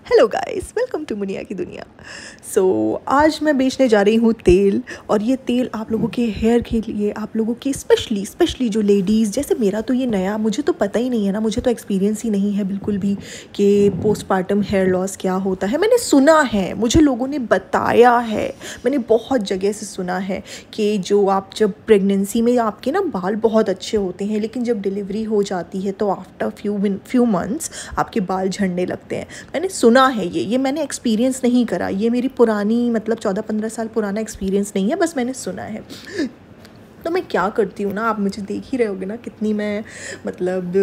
Hello guys, welcome to Muniya की दुनिया। आज मैं बेचने जा रही हूँ तेल। और ये तेल आप लोगों के हेयर के लिए, आप लोगों के स्पेशली जो लेडीज़, जैसे मेरा तो ये नया, मुझे तो पता ही नहीं है ना, मुझे तो एक्सपीरियंस ही नहीं है बिल्कुल भी कि पोस्टपार्टम हेयर लॉस क्या होता है। मैंने सुना है, मुझे लोगों ने बताया है, मैंने बहुत जगह से सुना है कि जब प्रेगनेंसी में आपके ना बाल बहुत अच्छे होते हैं, लेकिन जब डिलीवरी हो जाती है तो आफ्टर फ्यू मंथ्स आपके बाल झड़ने लगते हैं। मैंने सुना है ये मैंने एक्सपीरियंस नहीं करा, ये मेरी पुरानी 14-15 साल पुराना एक्सपीरियंस नहीं है, बस मैंने सुना है। तो मैं क्या करती हूँ ना, आप मुझे देख ही रहे होगे ना कितनी मैं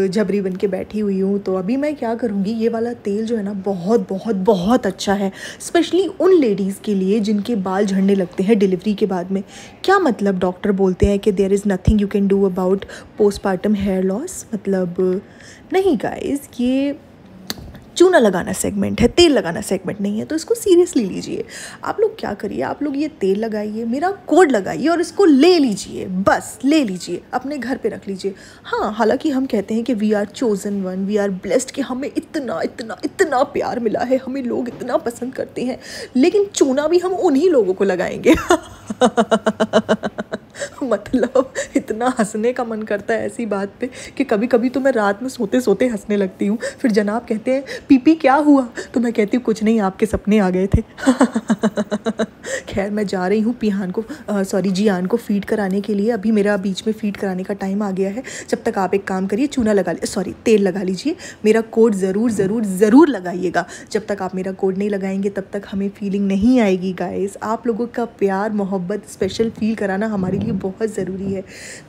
झबरी बन के बैठी हुई हूँ। तो अभी मैं क्या करूँगी, ये वाला तेल जो है ना बहुत बहुत बहुत अच्छा है, स्पेशली उन लेडीज़ के लिए जिनके बाल झड़ने लगते हैं डिलीवरी के बाद में। क्या मतलब, डॉक्टर बोलते हैं कि there is nothing you can do about postpartum hair loss. नहीं गाइज़, ये चूना लगाना सेगमेंट है, तेल लगाना सेगमेंट नहीं है, तो इसको सीरियसली लीजिए। आप लोग क्या करिए, आप लोग ये तेल लगाइए, मेरा कोड लगाइए और इसको ले लीजिए, बस ले लीजिए, अपने घर पे रख लीजिए। हाँ, हालांकि हम कहते हैं कि we are chosen one, we are blessed, कि हमें इतना इतना इतना प्यार मिला है, हमें लोग इतना पसंद करते हैं, लेकिन चूना भी हम उन्हीं लोगों को लगाएंगे। इतना हंसने का मन करता है ऐसी बात पे कि कभी कभी तो मैं रात में सोते सोते हंसने लगती हूँ। फिर जनाब कहते हैं पीपी क्या हुआ, तो मैं कहती हूँ कुछ नहीं, आपके सपने आ गए थे। खैर, मैं जा रही हूँ जियान को फीड कराने के लिए। अभी मेरा बीच में फीड कराने का टाइम आ गया है। जब तक आप एक काम करिए, तेल लगा लीजिए, मेरा कोड ज़रूर लगाइएगा। जब तक आप मेरा कोड नहीं लगाएंगे तब तक हमें फीलिंग नहीं आएगी गाइस। आप लोगों का प्यार, मोहब्बत, स्पेशल फील कराना हमारे लिए बहुत ज़रूरी है।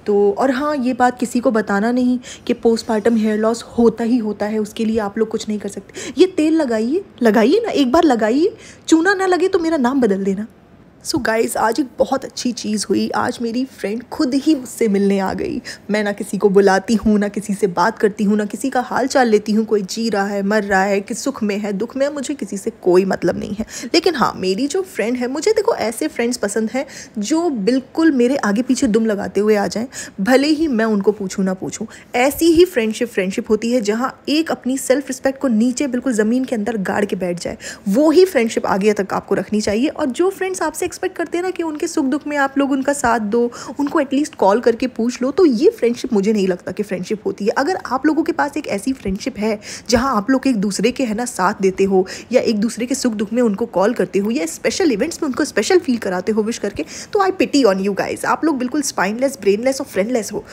तो और हाँ, ये बात किसी को बताना नहीं कि पोस्टपार्टम हेयर लॉस होता ही होता है, उसके लिए आप लोग कुछ नहीं कर सकते। ये तेल लगाइए ना, एक बार लगाइए, चूना ना लगे तो मेरा नाम बदल देना। सो गाइज़, आज एक बहुत अच्छी चीज़ हुई। आज मेरी फ्रेंड खुद ही मुझसे मिलने आ गई। मैं ना किसी को बुलाती हूँ, ना किसी से बात करती हूँ, ना किसी का हाल चाल लेती हूँ, कोई जी रहा है, मर रहा है, कि सुख में है, दुख में है, मुझे किसी से कोई मतलब नहीं है। लेकिन हाँ, मेरी जो फ्रेंड है, मुझे देखो ऐसे फ्रेंड्स पसंद हैं जो बिल्कुल मेरे आगे पीछे दुम लगाते हुए आ जाएँ, भले ही मैं उनको पूछूँ ना पूछूँ। ऐसी ही फ्रेंडशिप होती है जहाँ एक अपनी सेल्फ रिस्पेक्ट को नीचे बिल्कुल ज़मीन के अंदर गाड़ के बैठ जाए। वो ही फ्रेंडशिप आगे तक आपको रखनी चाहिए। और जो फ्रेंड्स आपसे एक्सपेक्ट करते हैं ना कि उनके सुख दुख में आप लोग उनका साथ दो, उनको एटलीस्ट कॉल करके पूछ लो, तो ये फ्रेंडशिप मुझे नहीं लगता कि फ्रेंडशिप होती है। अगर आप लोगों के पास एक ऐसी फ्रेंडशिप है जहां आप लोग एक दूसरे के साथ देते हो, या एक दूसरे के सुख दुख में उनको कॉल करते हो, या स्पेशल इवेंट्स में उनको स्पेशल फील कराते हो विश करके, तो आई पिटी ऑन यू गाइज। आप लोग बिल्कुल स्पाइनलेस, ब्रेनलेस और फ्रेंडलेस हो।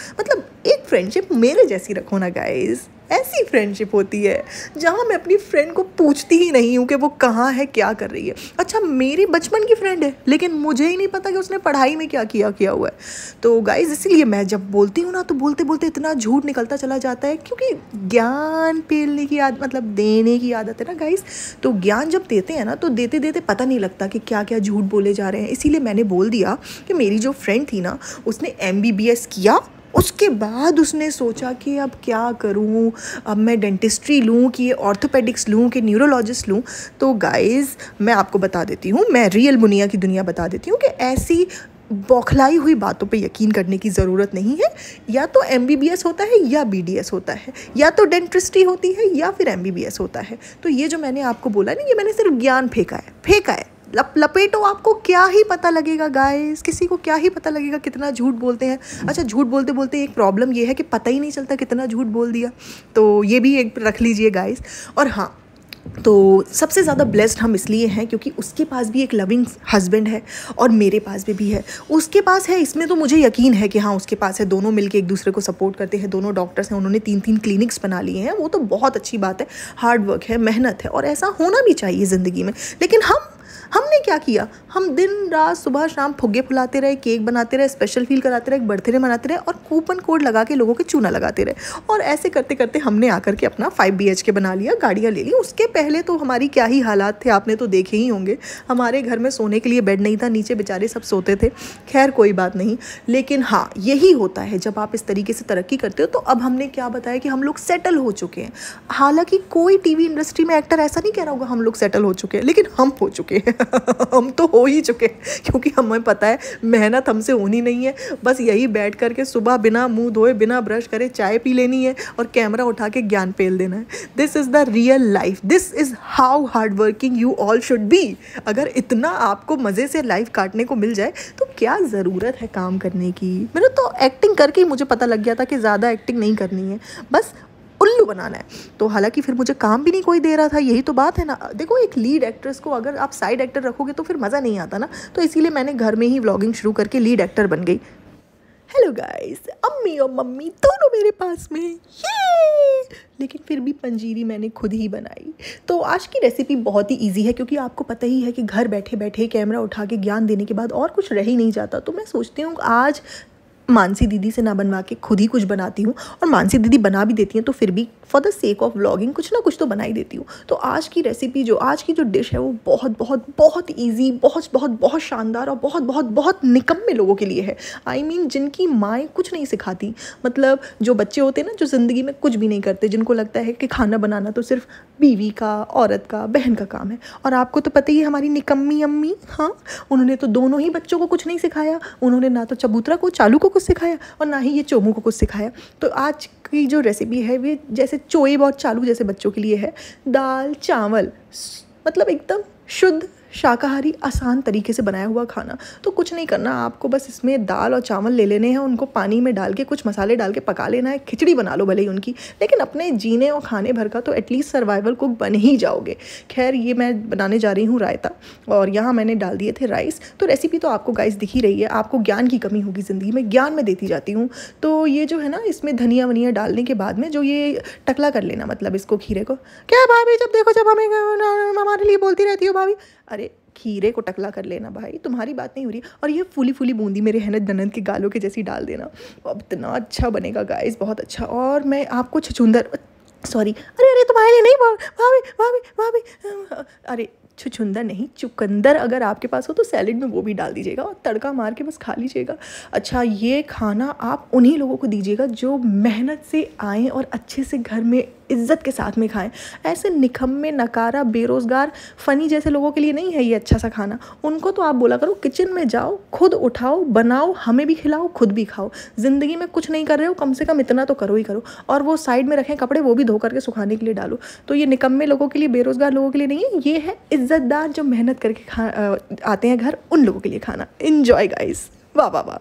एक फ्रेंडशिप मेरे जैसी रखो ना गाइज। ऐसी फ्रेंडशिप होती है जहाँ मैं अपनी फ्रेंड को पूछती ही नहीं हूँ कि वो कहाँ है, क्या कर रही है। अच्छा, मेरी बचपन की फ्रेंड है, लेकिन मुझे ही नहीं पता कि उसने पढ़ाई में क्या किया हुआ है। तो गाइज़, इसीलिए मैं जब बोलती हूँ ना, तो बोलते बोलते इतना झूठ निकलता चला जाता है, क्योंकि ज्ञान पेलने की आदत, देने की आदत है ना गाइज़। तो ज्ञान जब देते हैं ना, तो देते देते पता नहीं लगता कि क्या क्या झूठ बोले जा रहे हैं। इसीलिए मैंने बोल दिया कि मेरी जो फ्रेंड थी ना, उसने MBBS किया, उसके बाद उसने सोचा कि अब क्या करूं, अब मैं डेंटिस्ट्री लूं कि ऑर्थोपेडिक्स लूं कि न्यूरोलॉजिस्ट लूं। तो गाइज़, मैं आपको बता देती हूँ, मैं रियल मुनिया की दुनिया बता देती हूँ कि ऐसी बौखलाई हुई बातों पे यकीन करने की ज़रूरत नहीं है। या तो MBBS होता है या BDS होता है, या तो डेंटिस्ट्री होती है या फिर MBBS होता है। तो ये जो मैंने आपको बोला ना, ये मैंने सिर्फ ज्ञान फेंका है। लपेटो, आपको क्या ही पता लगेगा गाइस, किसी को क्या ही पता लगेगा कितना झूठ बोलते हैं। अच्छा, झूठ बोलते बोलते एक प्रॉब्लम ये है कि पता ही नहीं चलता कितना झूठ बोल दिया, तो ये भी एक रख लीजिए गाइस। और हाँ, तो सबसे ज़्यादा ब्लेस्ड हम इसलिए हैं क्योंकि उसके पास भी एक लविंग हस्बैंड है और मेरे पास भी है। उसके पास है, इसमें तो मुझे यकीन है कि हाँ उसके पास है। दोनों मिलके एक दूसरे को सपोर्ट करते हैं, दोनों डॉक्टर्स हैं, उन्होंने 3-3 क्लिनिक्स बना लिए हैं। वो तो बहुत अच्छी बात है, हार्ड वर्क है, मेहनत है, और ऐसा होना भी चाहिए ज़िंदगी में। लेकिन हमने क्या किया, हम दिन रात सुबह शाम फुग्गे फुलाते रहे, केक बनाते रहे, स्पेशल फील कराते रहे, बर्थडे मनाते रहे, और कूपन कोड लगा के लोगों के चूना लगाते रहे। और ऐसे करते करते हमने आकर के अपना 5 BHK बना लिया, गाड़ियाँ ले ली। उसके पहले तो हमारी क्या ही हालात थे, आपने तो देखे ही होंगे। हमारे घर में सोने के लिए बेड नहीं था, नीचे बेचारे सब सोते थे। खैर, कोई बात नहीं। लेकिन हाँ, यही होता है जब आप इस तरीके से तरक्की करते हो। तो अब हमने क्या बताया कि हम लोग सेटल हो चुके हैं। हालांकि कोई TV इंडस्ट्री में एक्टर ऐसा नहीं कह रहा होगा हम लोग सेटल हो चुके हैं, लेकिन हम हो चुके हैं। हम तो हो ही चुके, क्योंकि हमें पता है मेहनत हमसे होनी नहीं है, बस यही बैठ करके सुबह बिना मुंह धोए बिना ब्रश करे चाय पी लेनी है और कैमरा उठा के ज्ञान पेल देना है। This is the real life, this is how hard working you all should be. अगर इतना आपको मज़े से लाइफ काटने को मिल जाए तो क्या ज़रूरत है काम करने की। मेरे तो एक्टिंग करके ही मुझे पता लग गया था कि ज़्यादा एक्टिंग नहीं करनी है, बस उल्लू बनाना है। तो हालांकि फिर मुझे काम भी नहीं कोई दे रहा था, यही तो बात है ना। देखो, एक लीड एक्ट्रेस को अगर आप साइड एक्टर रखोगे तो फिर मज़ा नहीं आता ना, तो इसीलिए मैंने घर में ही व्लॉगिंग शुरू करके लीड एक्टर बन गई। हेलो गाइस, अम्मी और मम्मी दोनों मेरे पास में, ये लेकिन फिर भी पंजीरी मैंने खुद ही बनाई। तो आज की रेसिपी बहुत ही इजी है, क्योंकि आपको पता ही है कि घर बैठे बैठे कैमरा उठा के ज्ञान देने के बाद और कुछ रह ही नहीं जाता। तो मैं सोचती हूँ आज मानसी दीदी से ना बनवा के खुद ही कुछ बनाती हूँ, और मानसी दीदी बना भी देती हैं तो फिर भी for the sake of vlogging कुछ ना कुछ तो बना ही देती हूँ। तो आज की रेसिपी आज की जो डिश है वो बहुत बहुत बहुत ईजी, बहुत बहुत बहुत शानदार और बहुत बहुत बहुत निकम्मे लोगों के लिए है। आई मीन जिनकी माएँ कुछ नहीं सिखाती, मतलब जो बच्चे होते हैं ना जो ज़िंदगी में कुछ भी नहीं करते, जिनको लगता है कि खाना बनाना तो सिर्फ बीवी का, औरत का, बहन का काम है। और आपको तो पता ही है हमारी निकम्मी अम्मी, हाँ, उन्होंने तो दोनों ही बच्चों को कुछ नहीं सिखाया। उन्होंने ना तो चबूतरा को, चालू को कुछ सिखाया और ना ही ये चोमू को कुछ सिखाया। तो आज की जो रेसिपी है वे जैसे चोएब और चालू जैसे बच्चों के लिए है। दाल चावल, मतलब एकदम शुद्ध शाकाहारी आसान तरीके से बनाया हुआ खाना। तो कुछ नहीं करना आपको, बस इसमें दाल और चावल ले लेने हैं, उनको पानी में डाल के कुछ मसाले डाल के पका लेना है। खिचड़ी बना लो भले ही उनकी, लेकिन अपने जीने और खाने भर का तो एटलीस्ट सर्वाइवल कुक बन ही जाओगे। खैर, ये मैं बनाने जा रही हूँ रायता, और यहाँ मैंने डाल दिए थे राइस। तो रेसिपी तो आपको गाइस दिख ही रही है, आपको ज्ञान की कमी होगी ज़िंदगी में, ज्ञान में देती जाती हूँ। तो ये जो है ना, इसमें धनिया वनिया डालने के बाद में जो ये टकला कर लेना, मतलब इसको खीरे को, क्या भाभी जब देखो जब हमें हमारे लिए बोलती रहती हो भाभी, अरे खीरे को टकला कर लेना भाई, तुम्हारी बात नहीं हो रही। और ये फूली फूली बूंदी मेरे ननद ननद के गालों के जैसी डाल देना, अब इतना अच्छा बनेगा गाइस, बहुत अच्छा। और मैं आपको छछूंदर, सॉरी, अरे अरे तुम्हारे लिए नहीं बोल भाभी भाभी भाभी, अरे छुछुंदर नहीं, चुकंदर अगर आपके पास हो तो सैलेड में वो भी डाल दीजिएगा और तड़का मार के बस खा लीजिएगा। अच्छा, ये खाना आप उन्हीं लोगों को दीजिएगा जो मेहनत से आएँ और अच्छे से घर में इज़्ज़त के साथ में खाएं। ऐसे निकम्मे, नकारा, बेरोज़गार, फ़नी जैसे लोगों के लिए नहीं है ये अच्छा सा खाना। उनको तो आप बोला करो किचन में जाओ, खुद उठाओ, बनाओ, हमें भी खिलाओ, खुद भी खाओ। ज़िंदगी में कुछ नहीं कर रहे हो, कम से कम इतना तो करो ही करो। और वो साइड में रखें कपड़े, वो भी धो करके सुखाने के लिए डालो। तो ये निकम्मे लोगों के लिए, बेरोज़गार लोगों के लिए नहीं है, ये है इज़्ज़तदार जो मेहनत करके आते हैं घर, उन लोगों के लिए खाना। इन्जॉय गाइस, वाह वाह वाह।